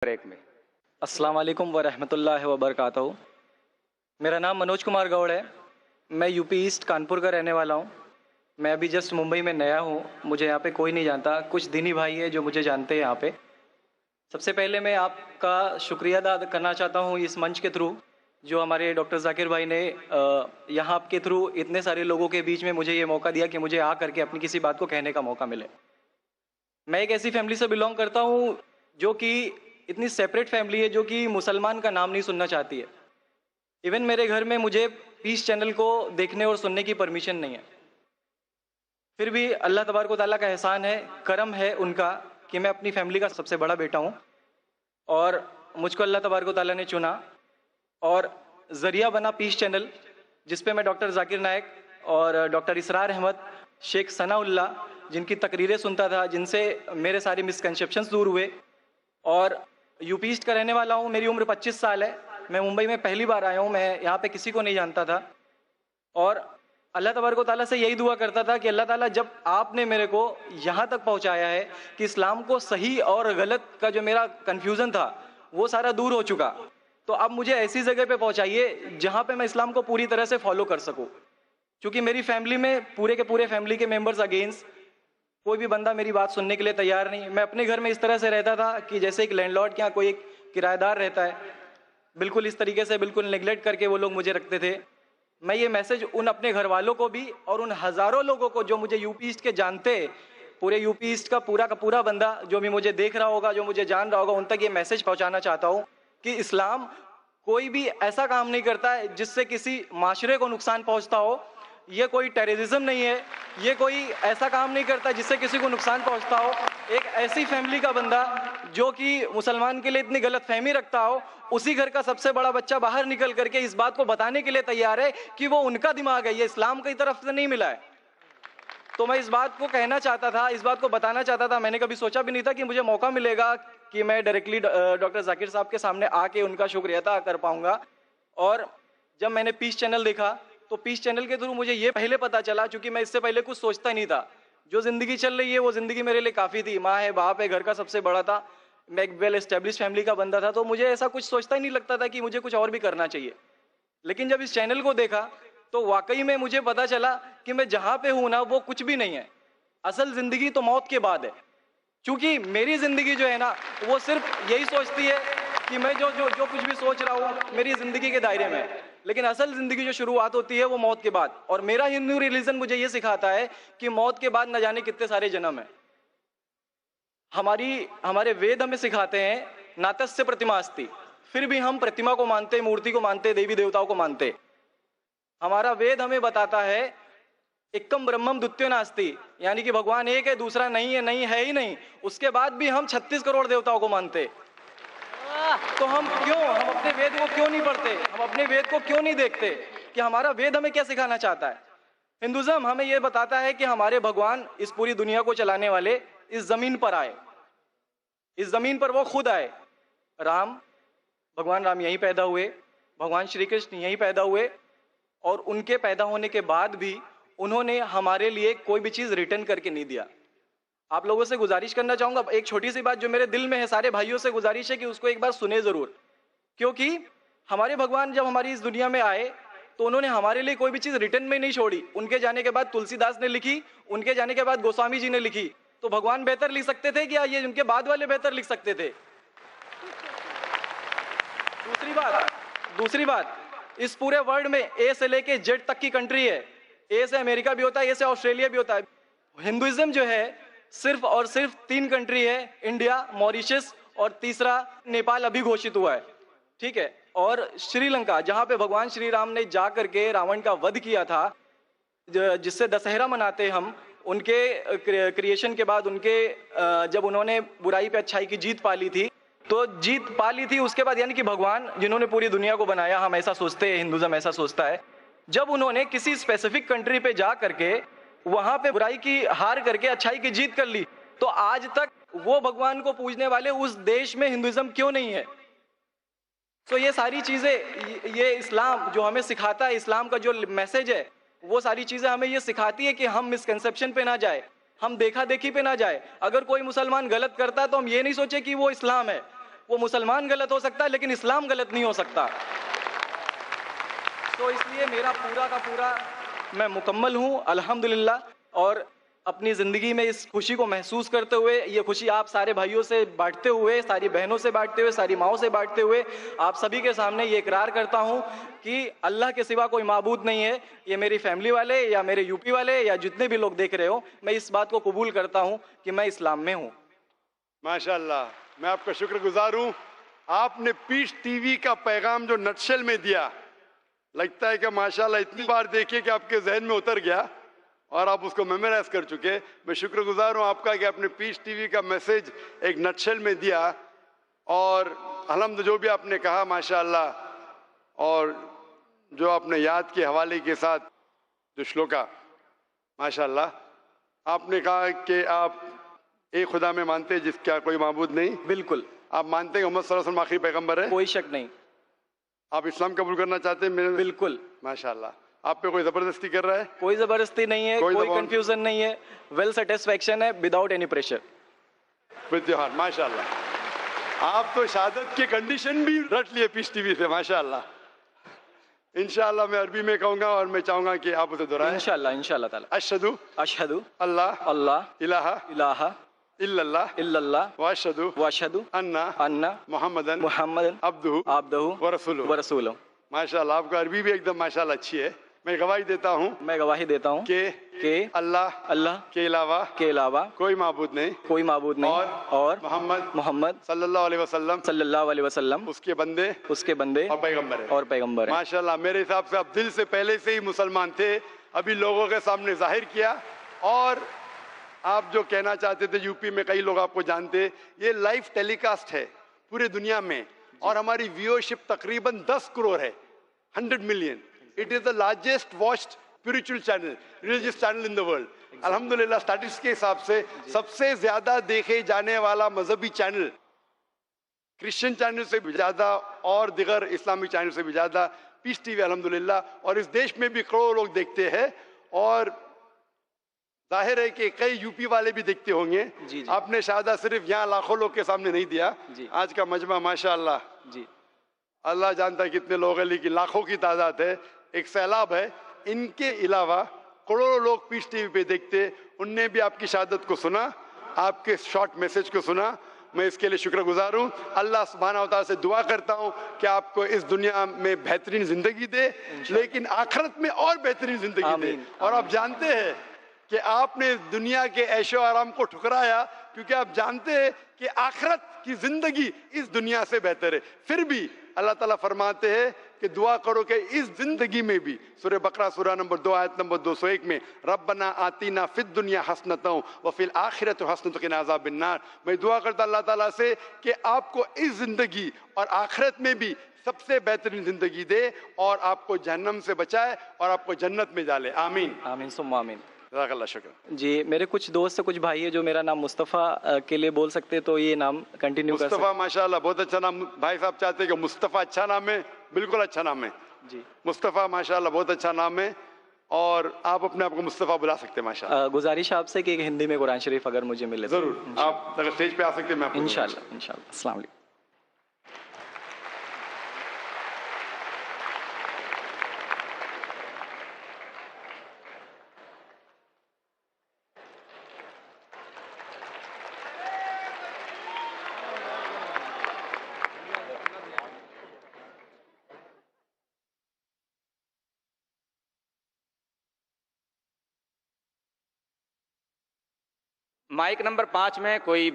Break में। अस्सलाम वालेकुम वरहमतुल्लाहि वबरकातुहू। मेरा नाम मनोज कुमार गौड़ है। मैं यूपी ईस्ट कानपुर का रहने वाला हूँ। मैं अभी जस्ट मुंबई में नया हूँ, मुझे यहाँ पे कोई नहीं जानता, कुछ दीनी भाई है जो मुझे जानते हैं यहाँ पे। सबसे पहले मैं आपका शुक्रिया अदा करना चाहता हूँ इस मंच के थ्रू, जो हमारे डॉक्टर जाकिर भाई ने यहाँ के थ्रू इतने सारे लोगों के बीच में मुझे ये मौका दिया कि मुझे आ करके अपनी किसी बात को कहने का मौका मिले। मैं एक ऐसी फैमिली से बिलोंग करता हूँ जो कि इतनी सेपरेट फैमिली है, जो कि मुसलमान का नाम नहीं सुनना चाहती है। इवन मेरे घर में मुझे पीस चैनल को देखने और सुनने की परमिशन नहीं है। फिर भी अल्लाह तबारक व तआला का एहसान है, करम है उनका कि मैं अपनी फैमिली का सबसे बड़ा बेटा हूँ और मुझको अल्लाह तबारक व तआला ने चुना और ज़रिया बना पीस चैनल, जिस पे मैं डॉक्टर जाकिर नायक और डॉक्टर इसरार अहमद, शेख सनाउल्ला, जिनकी तकरीरें सुनता था, जिनसे मेरे सारे मिसकंसेप्शंस दूर हुए। और यूपी ईस्ट का रहने वाला हूँ। मेरी उम्र 25 साल है। मैं मुंबई में पहली बार आया हूँ। मैं यहाँ पे किसी को नहीं जानता था और अल्लाह तबारक व तआला से यही दुआ करता था कि अल्लाह ताला, जब आपने मेरे को यहाँ तक पहुँचाया है कि इस्लाम को सही और गलत का जो मेरा कन्फ्यूज़न था वो सारा दूर हो चुका, तो अब मुझे ऐसी जगह पे पहुँचाइए जहाँ पे मैं इस्लाम को पूरी तरह से फॉलो कर सकूँ। क्योंकि मेरी फैमिली में पूरे के पूरे फैमिली के मेंबर्स अगेंस्ट, कोई भी बंदा मेरी बात सुनने के लिए तैयार नहीं। मैं अपने घर में इस तरह से रहता था कि जैसे एक लैंडलॉर्ड के यहाँ कोई एक किराएदार रहता है, बिल्कुल इस तरीके से, बिल्कुल नेग्लेक्ट करके वो लोग मुझे रखते थे। मैं ये मैसेज उन अपने घर वालों को भी और उन हज़ारों लोगों को जो मुझे यूपी ईस्ट के जानते, पूरे यूपी ईस्ट का पूरा बंदा जो भी मुझे देख रहा होगा, जो मुझे जान रहा होगा, उन तक ये मैसेज पहुँचाना चाहता हूँ कि इस्लाम कोई भी ऐसा काम नहीं करता है जिससे किसी माशरे को नुकसान पहुँचता हो। ये कोई टेररिज्म नहीं है, ये कोई ऐसा काम नहीं करता जिससे किसी को नुकसान पहुंचता हो। एक ऐसी फैमिली का बंदा जो कि मुसलमान के लिए इतनी गलत फहमी रखता हो, उसी घर का सबसे बड़ा बच्चा बाहर निकल करके इस बात को बताने के लिए तैयार है कि वो उनका दिमाग है, ये इस्लाम की तरफ से नहीं मिला है। तो मैं इस बात को कहना चाहता था, इस बात को बताना चाहता था। मैंने कभी सोचा भी नहीं था कि मुझे मौका मिलेगा कि मैं डायरेक्टली डॉक्टर जाकिर साहब के सामने आके उनका शुक्रिया अदा कर पाऊंगा। और जब मैंने पीस चैनल देखा तो पीस चैनल के थ्रू मुझे ये पहले पता चला, क्योंकि मैं इससे पहले कुछ सोचता नहीं था। जो ज़िंदगी चल रही है वो ज़िंदगी मेरे लिए काफ़ी थी। माँ है, बाप है, घर का सबसे बड़ा था, मैं एक वेल एस्टेब्लिश फैमिली का बंदा था, तो मुझे ऐसा कुछ सोचता ही नहीं लगता था कि मुझे कुछ और भी करना चाहिए। लेकिन जब इस चैनल को देखा तो वाकई में मुझे पता चला कि मैं जहाँ पे हूँ ना, वो कुछ भी नहीं है। असल ज़िंदगी तो मौत के बाद है। क्योंकि मेरी ज़िंदगी जो है ना, वो सिर्फ यही सोचती है कि मैं जो जो जो कुछ भी सोच रहा हूँ मेरी ज़िंदगी के दायरे में, लेकिन असल ज़िंदगी जो शुरुआत होती है वो मौत के बाद। और मेरा हिंदू रिलीजन मुझे ये सिखाता है कि मौत के बाद न जाने कितने सारे जन्म हैं। हमारे वेद हमें सिखाते हैं नातस्य प्रतिमा अस्ति, फिर भी हम प्रतिमा को मानते, मूर्ति को मानते, देवी देवताओं को मानते। हमारा वेद हमें बताता है एकम ब्रह्मम द्वितीयो नास्ति, यानी कि भगवान एक है, दूसरा नहीं है, नहीं है ही नहीं। उसके बाद भी हम 36 करोड़ देवताओं को मानते। तो हम अपने वेद को क्यों नहीं पढ़ते? हम अपने वेद को क्यों नहीं देखते कि हमारा वेद हमें क्या सिखाना चाहता है? हिंदुज़म हमें यह बताता है कि हमारे भगवान इस पूरी दुनिया को चलाने वाले इस जमीन पर आए, इस जमीन पर वो खुद आए। भगवान राम यहीं पैदा हुए, भगवान श्री कृष्ण यहीं पैदा हुए, और उनके पैदा होने के बाद भी उन्होंने हमारे लिए कोई भी चीज़ रिटर्न करके नहीं दिया। आप लोगों से गुजारिश करना चाहूंगा, एक छोटी सी बात जो मेरे दिल में है, सारे भाइयों से गुजारिश है कि उसको एक बार सुने जरूर। क्योंकि हमारे भगवान जब हमारी इस दुनिया में आए तो उन्होंने हमारे लिए कोई भी चीज रिटर्न में नहीं छोड़ी। उनके जाने के बाद तुलसीदास ने लिखी, उनके जाने के बाद गोस्वामी जी ने लिखी। तो भगवान बेहतर लिख सकते थे क्या? ये उनके बाद वाले बेहतर लिख सकते थे? दूसरी बात, इस पूरे वर्ल्ड में ए से लेके जेड तक की कंट्री है। ए से अमेरिका भी होता है, ए से ऑस्ट्रेलिया भी होता है। हिंदुइज्म जो है सिर्फ और सिर्फ 3 कंट्री है, इंडिया, मॉरिशस और तीसरा नेपाल अभी घोषित हुआ है, ठीक है। और श्रीलंका, जहां पे भगवान श्री राम ने जा करके रावण का वध किया था, जिससे दशहरा मनाते हम, उनके क्रिएशन के बाद, जब उन्होंने बुराई पे अच्छाई की जीत पा ली थी, तो जीत पा ली थी उसके बाद, यानी कि भगवान जिन्होंने पूरी दुनिया को बनाया, हम ऐसा सोचते हैं, हिंदुज़म ऐसा सोचता है, जब उन्होंने किसी स्पेसिफिक कंट्री पे जा करके वहां पे बुराई की हार करके अच्छाई की जीत कर ली, तो आज तक वो भगवान को पूजने वाले उस देश में हिंदुइज्म क्यों नहीं है? तो ये सारी चीजें, ये इस्लाम जो हमें सिखाता है, इस्लाम का जो मैसेज है, वो सारी चीजें हमें ये सिखाती है कि हम मिसकंसेप्शन पे ना जाए, हम देखा देखी पे ना जाए। अगर कोई मुसलमान गलत करता है तो हम ये नहीं सोचे कि वो इस्लाम है, वो मुसलमान गलत हो सकता है लेकिन इस्लाम गलत नहीं हो सकता। तो इसलिए मेरा पूरा का पूरा मैं मुकम्मल हूँ अल्हम्दुलिल्लाह, और अपनी ज़िंदगी में इस खुशी को महसूस करते हुए, ये खुशी आप सारे भाइयों से बांटते हुए, सारी बहनों से बांटते हुए, सारी माँओं से बांटते हुए, आप सभी के सामने ये इकरार करता हूँ कि अल्लाह के सिवा कोई माबूद नहीं है। ये मेरी फैमिली वाले या मेरे यूपी वाले या जितने भी लोग देख रहे हो, मैं इस बात को कबूल करता हूँ कि मैं इस्लाम में हूँ। माशाल्लाह, मैं आपका शुक्रगुजार हूँ। आपने पीस टीवी का पैगाम जो नटशेल में दिया, लगता है कि माशाल्लाह इतनी बार देखिए कि आपके जहन में उतर गया और आप उसको मेमोराइज कर चुके। मैं शुक्रगुजार हूँ आपका कि आपने पीस टीवी का मैसेज एक नटशेल में दिया, और अल्हम्दुलिल्लाह जो भी आपने कहा माशाल्लाह, और जो आपने याद के हवाले के साथ जो श्लोका, माशाल्लाह आपने कहा कि आप एक खुदा में मानते हैं जिसका कोई माबूद नहीं। बिल्कुल। आप मानते हैं मोहम्मद सल्लल्लाहु अलैहि वसल्लम आखिरी पैगंबर है। कोई शक नहीं। आप इस्लाम कबूल करना चाहते हैं मेरे? बिल्कुल। माशाल्लाह। आप पे कोई जबरदस्ती कर रहा है? कोई जबरदस्ती नहीं है, कोई कंफ्यूजन नहीं है, वेल सेटिस्फैक्शन है, without any pressure. With your heart. माशाल्लाह, आप तो शहादत के कंडीशन भी रट लिए पीस टीवी से। माशाल्लाह। इंशाल्लाह मैं अरबी में कहूंगा और मैं चाहूंगा कि आप उसे दोहराएं। इंशाल्लाह इंशाल्लाह ताला। अशहदु अशहदु अल्लाह अल्लाह इलाहा इलाहा इल्लल्लाह इल्लल्लाह व अशहदु व अशहदु अन्ना अन्ना मुहम्मदन मुहम्मदन अब्दुहु अब्दुहु व रसूलुहु। व रसूलुहु। माशाल्लाह, आपका अरबी भी एकदम माशाल्लाह अच्छी है। मैं गवाही देता हूँ मैं गवाही देता हूँ कि अल्लाह के अलावा कोई माबूद नहीं, कोई माबूद नहीं, और मोहम्मद सल्लल्लाहु अलैहि वसल्लम उसके बंदे और पैगंबर है। माशाल्लाह, मेरे हिसाब से आप दिल से पहले से ही मुसलमान थे, अभी लोगों के सामने जाहिर किया। और आप जो कहना चाहते थे, यूपी में कई लोग आपको जानते, ये लाइव टेलीकास्ट है पूरे दुनिया में, और हमारी व्यूअरशिप तकरीबन 10 करोड़ है, 100 million. It is the largest watched spiritual channel, religious channel in the world. अल्हम्दुलिल्लाह, स्टैटिस्टिक्स के हिसाब से सबसे ज्यादा देखे जाने वाला मजहबी चैनल, क्रिश्चियन चैनल से भी ज्यादा और दिगर इस्लामिक चैनल से भी ज्यादा पीस टीवी अल्हम्दुलिल्लाह, और इस देश में भी करोड़ों लोग देखते हैं, और जाहिर है कि कई यूपी वाले भी देखते होंगे। जी। आपने शहादा सिर्फ यहाँ लाखों लोग के सामने नहीं दिया जी। आज का मजमा माशाअल्लाह जी, अल्लाह जानता है कितने लोग हैं, लेकिन लाखों की तादाद है, एक सैलाब है। इनके अलावा करोड़ों लोग पीस टीवी पे देखते, उनने भी आपकी शहादत को सुना, आपके शॉर्ट मैसेज को सुना। मैं इसके लिए शुक्रगुजार हूँ। अल्लाह सुब्हानहू व तआला से दुआ करता हूँ कि आपको इस दुनिया में बेहतरीन जिंदगी दे, लेकिन आखिरत में और बेहतरीन जिंदगी दे। और आप जानते हैं कि आपने दुनिया के ऐशो आराम को ठुकराया, क्योंकि आप जानते हैं कि आखिरत की जिंदगी इस दुनिया से बेहतर है। फिर भी अल्लाह ताला फरमाते हैं कि दुआ करो कि इस जिंदगी में भी, सूरह बकरा सूरह नंबर 2 आयत नंबर 201 में, रब्बना आतीना फिद दुनिया हसनतों व फिल आखिरत हसनतों क़िना अज़ाबिन नार। मैं दुआ करता अल्लाह ताला से कि आपको इस जिंदगी और आखिरत में भी सबसे बेहतरीन जिंदगी दे, और आपको जहन्नम से बचाए और आपको जन्नत में डाले। आमीन आमीन सुम्मा आमीन। शुक्र। जी, मेरे कुछ दोस्त, कुछ भाई है जो मेरा नाम मुस्तफ़ा के लिए बोल सकते हैं, तो ये नाम कंटिन्यू कर सकते। मुस्तफ़ा माशाल्लाह बहुत अच्छा नाम। भाई साहब चाहते हैं कि मुस्तफ़ा अच्छा नाम है, बिल्कुल अच्छा नाम है जी। मुस्तफ़ा माशाल्लाह बहुत अच्छा नाम है, और आप अपने आप को मुस्तफ़ा बुला सकते हैं माशाल्लाह। गुजारिश आपसे कि हिंदी में कुरान शरीफ अगर मुझे मिले तो। जरूर, आप अगर स्टेज पे आ सकते हैं मैं आपको इंशाल्लाह इंशाल्लाह। अस्सलाम वालेकुम। माइक नंबर 5 में कोई